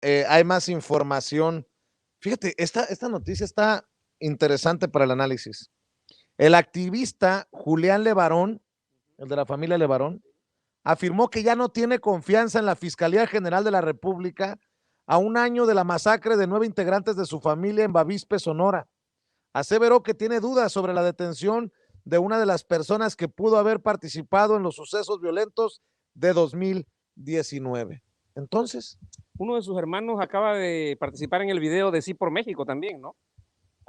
hay más información. Fíjate, esta noticia está interesante para el análisis. El activista Julián Levarón, el de la familia Levarón, afirmó que ya no tiene confianza en la Fiscalía General de la República a un año de la masacre de 9 integrantes de su familia en Bavispe, Sonora. Aseveró que tiene dudas sobre la detención de una de las personas que pudo haber participado en los sucesos violentos de 2019. Entonces, uno de sus hermanos acaba de participar en el video de Sí por México también, ¿no?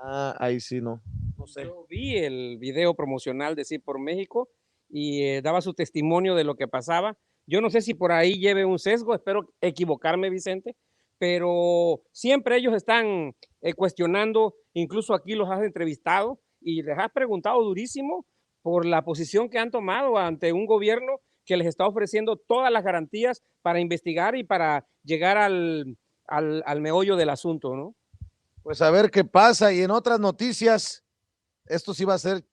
ahí sí no sé. Yo vi el video promocional de Sí por México y daba su testimonio de lo que pasaba. Yo no sé si por ahí lleve un sesgo, espero equivocarme, Vicente, pero siempre ellos están cuestionando, incluso aquí los has entrevistado y les has preguntado durísimo por la posición que han tomado ante un gobierno que les está ofreciendo todas las garantías para investigar y para llegar al meollo del asunto, ¿no? Pues a ver qué pasa. Y en otras noticias, esto sí va a ser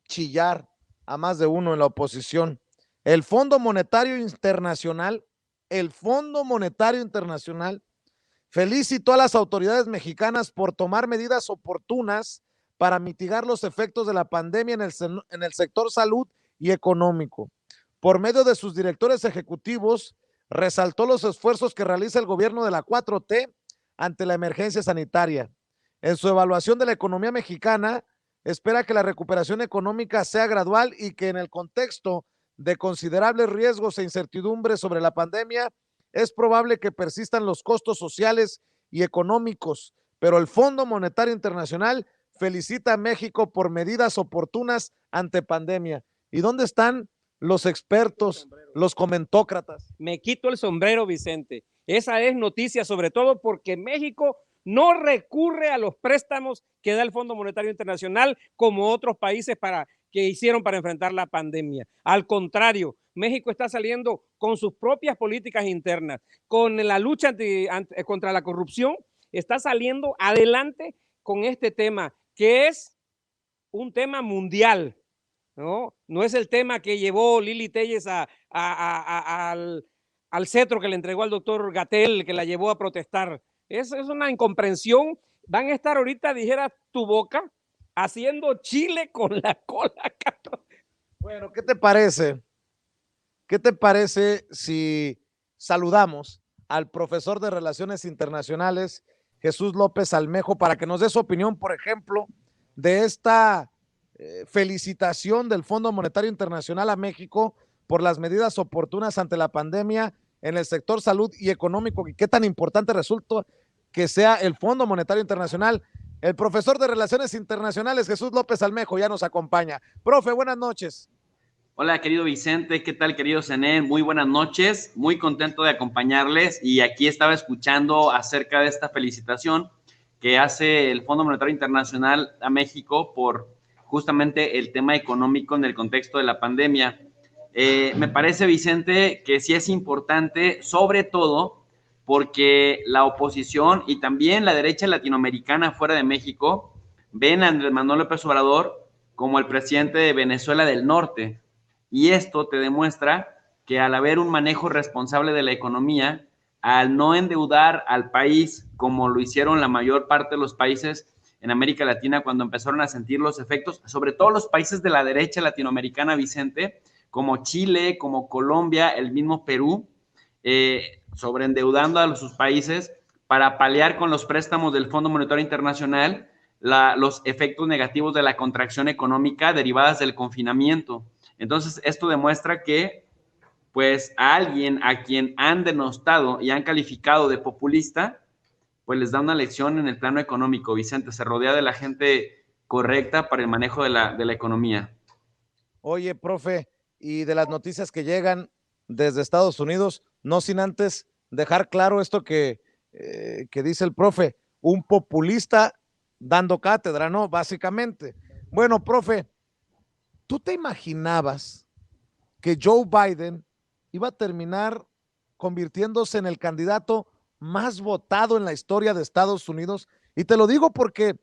chillar a más de uno en la oposición. El Fondo Monetario Internacional, el Fondo Monetario Internacional felicitó a las autoridades mexicanas por tomar medidas oportunas para mitigar los efectos de la pandemia en el sector salud y económico. Por medio de sus directores ejecutivos, resaltó los esfuerzos que realiza el gobierno de la 4T ante la emergencia sanitaria. En su evaluación de la economía mexicana, espera que la recuperación económica sea gradual y que en el contexto de considerables riesgos e incertidumbres sobre la pandemia, es probable que persistan los costos sociales y económicos, pero el Fondo Monetario Internacional felicita a México por medidas oportunas ante pandemia. ¿Y dónde están los expertos, los comentócratas? Me quito el sombrero, Vicente. Esa es noticia, sobre todo porque México no recurre a los préstamos que da el Fondo Monetario Internacional como otros países que hicieron para enfrentar la pandemia. Al contrario, México está saliendo con sus propias políticas internas, con la lucha contra la corrupción, está saliendo adelante con este tema, que es un tema mundial. No es el tema que llevó Lili Telles al cetro que le entregó al doctor Gatel, que la llevó a protestar. Es una incomprensión. Van a estar ahorita, dijera tu boca, haciendo chile con la cola. Bueno, ¿qué te parece? ¿Qué te parece si saludamos al profesor de Relaciones Internacionales, Jesús López Almejo, para que nos dé su opinión, por ejemplo, de esta felicitación del Fondo Monetario Internacional a México por las medidas oportunas ante la pandemia en el sector salud y económico, y qué tan importante resulta que sea el Fondo Monetario Internacional? El profesor de Relaciones Internacionales, Jesús López Almejo, ya nos acompaña. Profe, buenas noches. Hola, querido Vicente, ¿qué tal, querido Zené? Muy buenas noches, muy contento de acompañarles y aquí estaba escuchando acerca de esta felicitación que hace el Fondo Monetario Internacional a México por justamente el tema económico en el contexto de la pandemia. Me parece, Vicente, que sí es importante, sobre todo porque la oposición y también la derecha latinoamericana fuera de México ven a Andrés Manuel López Obrador como el presidente de Venezuela del Norte. Y esto te demuestra que al haber un manejo responsable de la economía, al no endeudar al país como lo hicieron la mayor parte de los países en América Latina cuando empezaron a sentir los efectos, sobre todo los países de la derecha latinoamericana, Vicente, como Chile, como Colombia, el mismo Perú, sobreendeudando a sus países para paliar con los préstamos del Fondo Monetario Internacional los efectos negativos de la contracción económica derivadas del confinamiento. Entonces, esto demuestra que, pues, a alguien a quien han denostado y han calificado de populista, pues les da una lección en el plano económico. Vicente, se rodea de la gente correcta para el manejo de la economía. Oye, profe, y de las noticias que llegan desde Estados Unidos, no sin antes dejar claro esto que dice el profe, un populista dando cátedra, ¿no? Básicamente. Bueno, profe, ¿tú te imaginabas que Joe Biden iba a terminar convirtiéndose en el candidato más votado en la historia de Estados Unidos? Y te lo digo porque,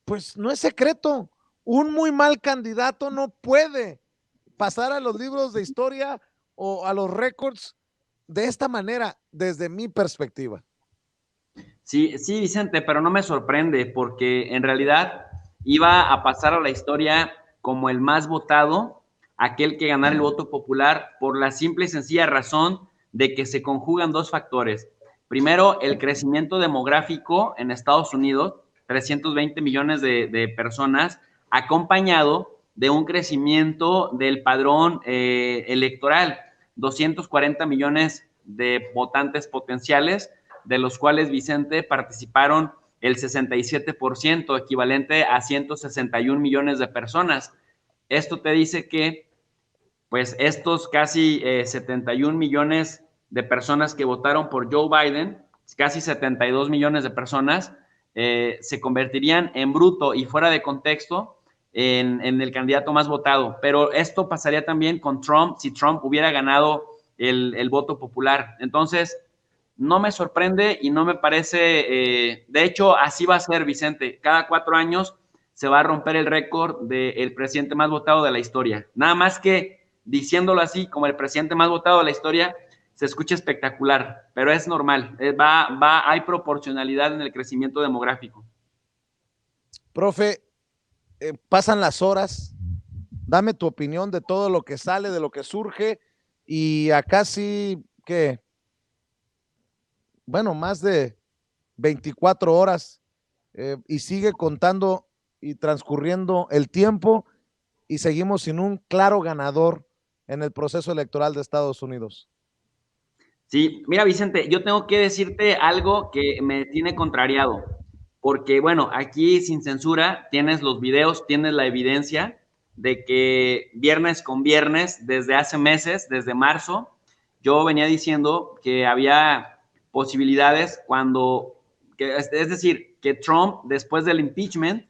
pues, no es secreto, un muy mal candidato no puede pasar a los libros de historia o a los récords de esta manera, desde mi perspectiva. Sí, sí, Vicente, pero no me sorprende porque en realidad iba a pasar a la historia como el más votado, aquel que ganara el voto popular, por la simple y sencilla razón de que se conjugan dos factores. Primero, el crecimiento demográfico en Estados Unidos, 320 millones de personas, acompañado de un crecimiento del padrón electoral, 240 millones de votantes potenciales, de los cuales, Vicente, participaron el 67%, equivalente a 161 millones de personas. Esto te dice que, pues, estos casi 71 millones de personas que votaron por Joe Biden, casi 72 millones de personas, se convertirían en bruto y fuera de contexto en el candidato más votado. Pero esto pasaría también con Trump si Trump hubiera ganado el voto popular. Entonces, no me sorprende y no me parece, de hecho, así va a ser, Vicente. Cada 4 años se va a romper el récord del presidente más votado de la historia. Nada más que diciéndolo así, como el presidente más votado de la historia, se escucha espectacular, pero es normal. Hay proporcionalidad en el crecimiento demográfico. Profe, pasan las horas, dame tu opinión de todo lo que sale, de lo que surge, y a casi, ¿qué? Bueno, más de 24 horas, y sigue contando y transcurriendo el tiempo y seguimos sin un claro ganador en el proceso electoral de Estados Unidos. Sí, mira, Vicente, yo tengo que decirte algo que me tiene contrariado, porque bueno, aquí sin censura tienes los videos, tienes la evidencia de que viernes con viernes, desde hace meses, desde marzo, yo venía diciendo que había posibilidades es decir, que Trump, después del impeachment,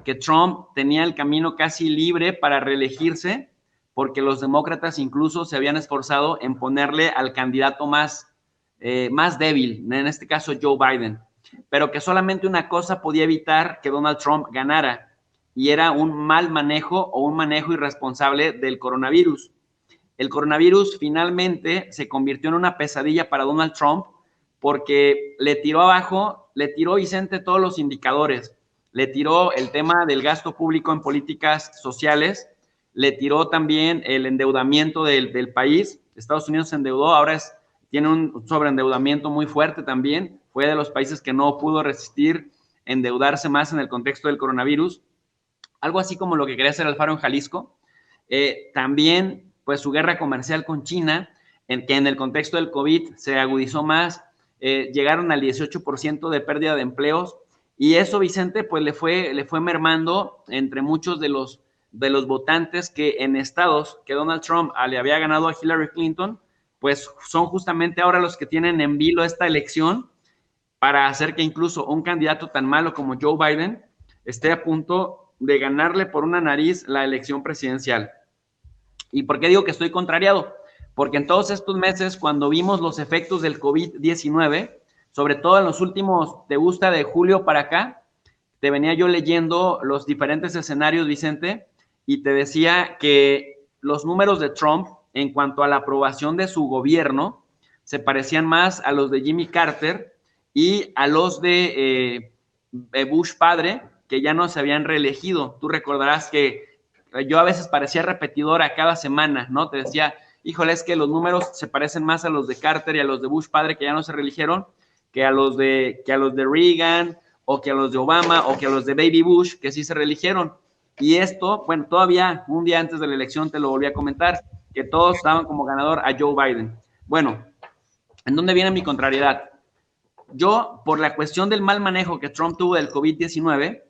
que Trump tenía el camino casi libre para reelegirse, porque los demócratas incluso se habían esforzado en ponerle al candidato más débil, en este caso Joe Biden, pero que solamente una cosa podía evitar que Donald Trump ganara, y era un mal manejo o un manejo irresponsable del coronavirus. El coronavirus finalmente se convirtió en una pesadilla para Donald Trump porque le tiró abajo, le tiró, Vicente, todos los indicadores, le tiró el tema del gasto público en políticas sociales, le tiró también el endeudamiento del país. Estados Unidos se endeudó, ahora tiene un sobreendeudamiento muy fuerte también, fue de los países que no pudo resistir endeudarse más en el contexto del coronavirus, algo así como lo que quería hacer Alfaro en Jalisco. También, pues, su guerra comercial con China, que en el contexto del COVID se agudizó más, llegaron al 18% de pérdida de empleos, y eso, Vicente, pues le fue mermando entre muchos de los votantes que en estados que Donald Trump le había ganado a Hillary Clinton, pues son justamente ahora los que tienen en vilo esta elección para hacer que incluso un candidato tan malo como Joe Biden esté a punto de ganarle por una nariz la elección presidencial. ¿Y por qué digo que estoy contrariado? Porque en todos estos meses, cuando vimos los efectos del COVID-19, sobre todo en los últimos, ¿te gusta?, de julio para acá, te venía yo leyendo los diferentes escenarios, Vicente, y te decía que los números de Trump en cuanto a la aprobación de su gobierno se parecían más a los de Jimmy Carter y a los de Bush padre, que ya no se habían reelegido. Tú recordarás que yo a veces parecía repetidora cada semana, ¿no? Te decía, híjole, es que los números se parecen más a los de Carter y a los de Bush padre, que ya no se reeligieron, que a los de Reagan, o que a los de Obama, o que a los de Baby Bush, que sí se reeligieron. Y esto, bueno, todavía un día antes de la elección te lo volví a comentar, que todos daban como ganador a Joe Biden. Bueno, ¿en dónde viene mi contrariedad? Yo, por la cuestión del mal manejo que Trump tuvo del COVID-19,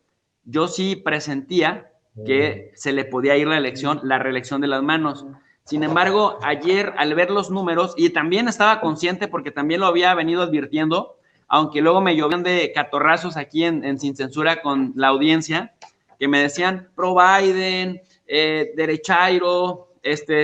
yo sí presentía que se le podía ir la reelección de las manos. Sin embargo, ayer, al ver los números, y también estaba consciente porque también lo había venido advirtiendo, aunque luego me llovían de catorrazos aquí en Sin Censura con la audiencia, que me decían pro Biden, derechairo,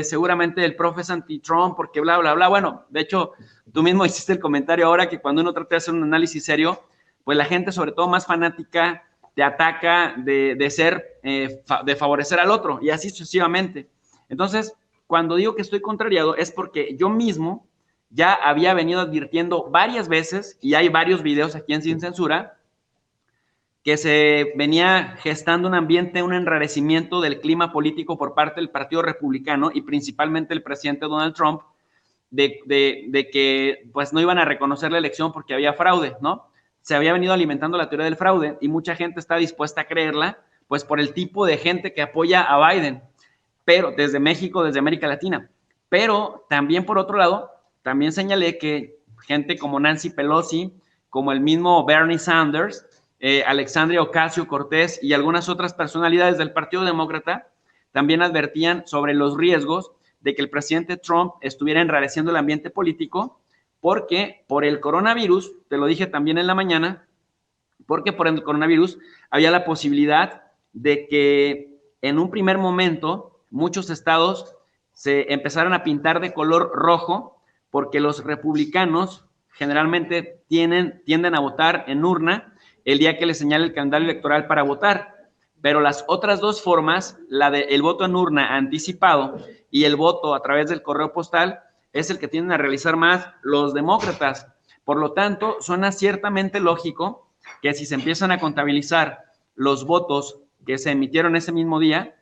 seguramente el profe es anti-Trump porque bla, bla, bla. Bueno, de hecho, tú mismo hiciste el comentario ahora que cuando uno trata de hacer un análisis serio, pues la gente, sobre todo más fanática, te ataca de favorecer al otro, y así sucesivamente. Entonces, cuando digo que estoy contrariado es porque yo mismo ya había venido advirtiendo varias veces, y hay varios videos aquí en Sin Censura, que se venía gestando un ambiente, un enrarecimiento del clima político por parte del Partido Republicano y principalmente el presidente Donald Trump, de que pues no iban a reconocer la elección porque había fraude, ¿no? Se había venido alimentando la teoría del fraude y mucha gente está dispuesta a creerla, pues por el tipo de gente que apoya a Biden, pero desde México, desde América Latina. Pero también por otro lado, también señalé que gente como Nancy Pelosi, como el mismo Bernie Sanders, Alexandria Ocasio-Cortez y algunas otras personalidades del Partido Demócrata también advertían sobre los riesgos de que el presidente Trump estuviera enrareciendo el ambiente político, porque por el coronavirus, te lo dije también en la mañana, porque por el coronavirus había la posibilidad de que en un primer momento muchos estados se empezaron a pintar de color rojo, porque los republicanos generalmente tienden a votar en urna el día que les señale el calendario electoral para votar. Pero las otras dos formas, la del voto en urna anticipado y el voto a través del correo postal, es el que tienden a realizar más los demócratas. Por lo tanto, suena ciertamente lógico que si se empiezan a contabilizar los votos que se emitieron ese mismo día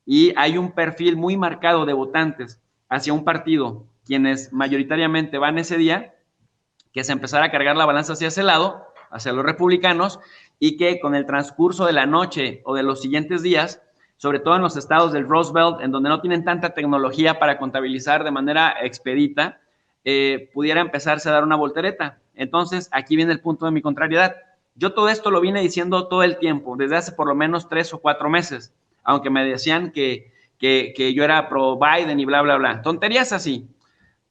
y hay un perfil muy marcado de votantes hacia un partido, quienes mayoritariamente van ese día, que se empezara a cargar la balanza hacia ese lado, hacia los republicanos, y que con el transcurso de la noche o de los siguientes días, sobre todo en los estados del Rust Belt, en donde no tienen tanta tecnología para contabilizar de manera expedita, pudiera empezarse a dar una voltereta. Entonces, aquí viene el punto de mi contrariedad. Yo todo esto lo vine diciendo todo el tiempo, desde hace por lo menos 3 o 4 meses, aunque me decían que yo era pro Biden y bla, bla, bla. Tonterías así.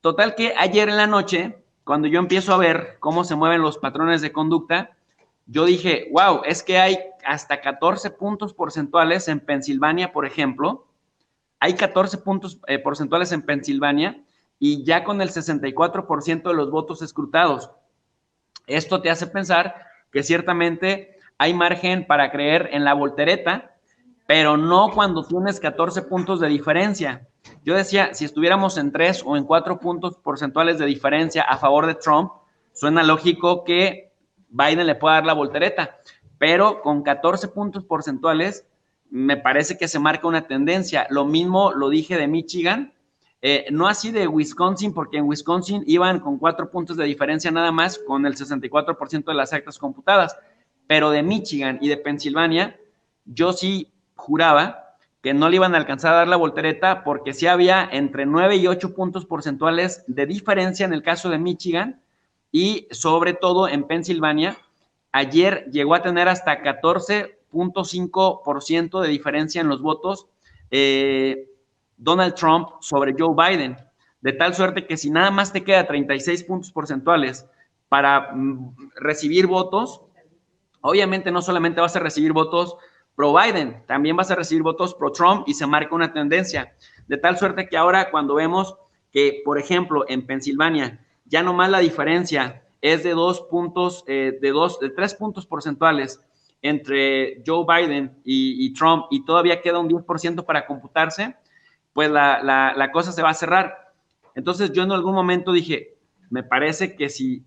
Total que ayer en la noche, cuando yo empiezo a ver cómo se mueven los patrones de conducta, yo dije, wow, es que hay hasta 14 puntos porcentuales en Pensilvania, por ejemplo. Hay 14 puntos porcentuales en Pensilvania y ya con el 64% de los votos escrutados. Esto te hace pensar que ciertamente hay margen para creer en la voltereta, pero no cuando tienes 14 puntos de diferencia. Yo decía, si estuviéramos en 3 o en 4 puntos porcentuales de diferencia a favor de Trump, suena lógico que Biden le pueda dar la voltereta, pero con 14 puntos porcentuales me parece que se marca una tendencia. Lo mismo lo dije de Michigan, no así de Wisconsin, porque en Wisconsin iban con 4 puntos de diferencia nada más, con el 64% de las actas computadas, pero de Michigan y de Pensilvania, yo sí juraba que no le iban a alcanzar a dar la voltereta, porque sí había entre 9 y 8 puntos porcentuales de diferencia en el caso de Michigan, y sobre todo en Pensilvania, ayer llegó a tener hasta 14.5% de diferencia en los votos Donald Trump sobre Joe Biden, de tal suerte que si nada más te queda 36 puntos porcentuales para recibir votos, obviamente no solamente vas a recibir votos pro Biden, también vas a recibir votos pro Trump y se marca una tendencia, de tal suerte que ahora cuando vemos que, por ejemplo, en Pensilvania, ya nomás la diferencia es de 3 puntos porcentuales entre Joe Biden y Trump, y todavía queda un 10% para computarse, pues la cosa se va a cerrar. Entonces yo en algún momento dije, me parece que si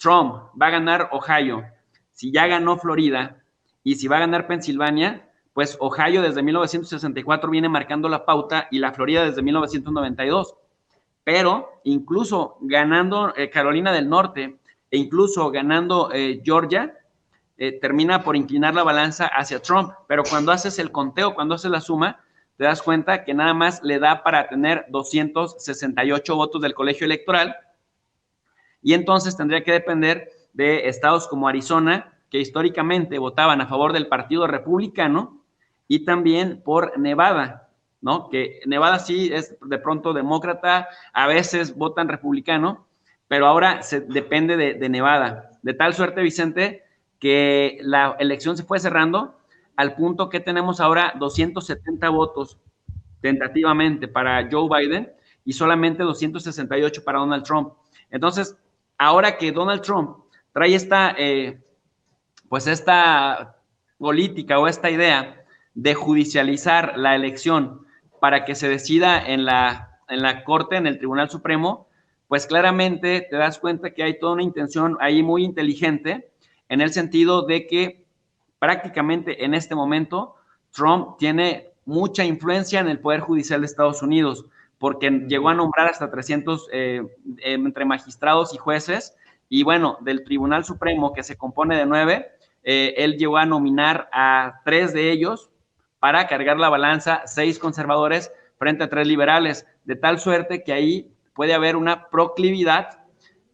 Trump va a ganar Ohio, si ya ganó Florida y si va a ganar Pensilvania, pues Ohio desde 1964 viene marcando la pauta y la Florida desde 1992. Pero incluso ganando Carolina del Norte e incluso ganando Georgia, termina por inclinar la balanza hacia Trump. Pero cuando haces el conteo, cuando haces la suma, te das cuenta que nada más le da para tener 268 votos del colegio electoral, y entonces tendría que depender de estados como Arizona, que históricamente votaban a favor del Partido Republicano, y también por Nevada, ¿no? Que Nevada sí es de pronto demócrata, a veces votan republicano, pero ahora depende de Nevada. De tal suerte, Vicente, que la elección se fue cerrando al punto que tenemos ahora 270 votos tentativamente para Joe Biden y solamente 268 para Donald Trump. Entonces, ahora que Donald Trump trae esta política o esta idea de judicializar la elección para que se decida en la Corte, en el Tribunal Supremo, pues claramente te das cuenta que hay toda una intención ahí muy inteligente, en el sentido de que prácticamente en este momento Trump tiene mucha influencia en el Poder Judicial de Estados Unidos, porque llegó a nombrar hasta 300 entre magistrados y jueces, y bueno, del Tribunal Supremo, que se compone de 9, él llegó a nominar a 3 de ellos para cargar la balanza, 6 conservadores frente a 3 liberales, de tal suerte que ahí puede haber una proclividad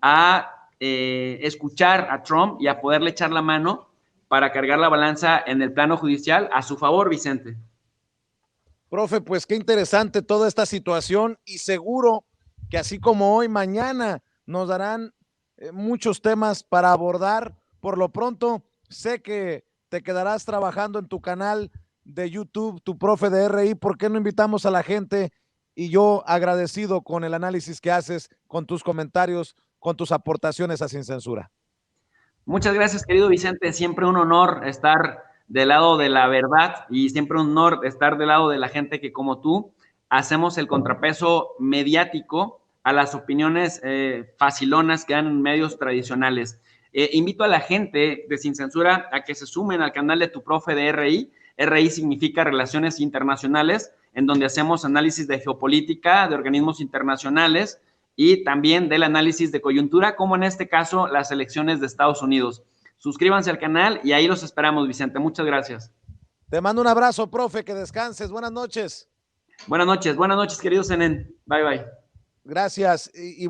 a escuchar a Trump y a poderle echar la mano para cargar la balanza en el plano judicial a su favor, Vicente. Profe, pues qué interesante toda esta situación y seguro que así como hoy, mañana nos darán muchos temas para abordar. Por lo pronto, sé que te quedarás trabajando en tu canal de YouTube, tu profe de RI. ¿Por qué no invitamos a la gente? Y yo agradecido con el análisis que haces, con tus comentarios, con tus aportaciones a Sin Censura. Muchas gracias, querido Vicente. Siempre un honor estar del lado de la verdad y siempre un honor estar del lado de la gente que, como tú, hacemos el contrapeso mediático a las opiniones facilonas que dan en medios tradicionales. Invito a la gente de Sin Censura a que se sumen al canal de tu profe de RI. RI significa Relaciones Internacionales, en donde hacemos análisis de geopolítica, de organismos internacionales, y también del análisis de coyuntura, como en este caso las elecciones de Estados Unidos. Suscríbanse al canal y ahí los esperamos, Vicente. Muchas gracias. Te mando un abrazo, profe, que descanses. Buenas noches, buenas noches, querido Zenén. Bye, bye. Gracias. Y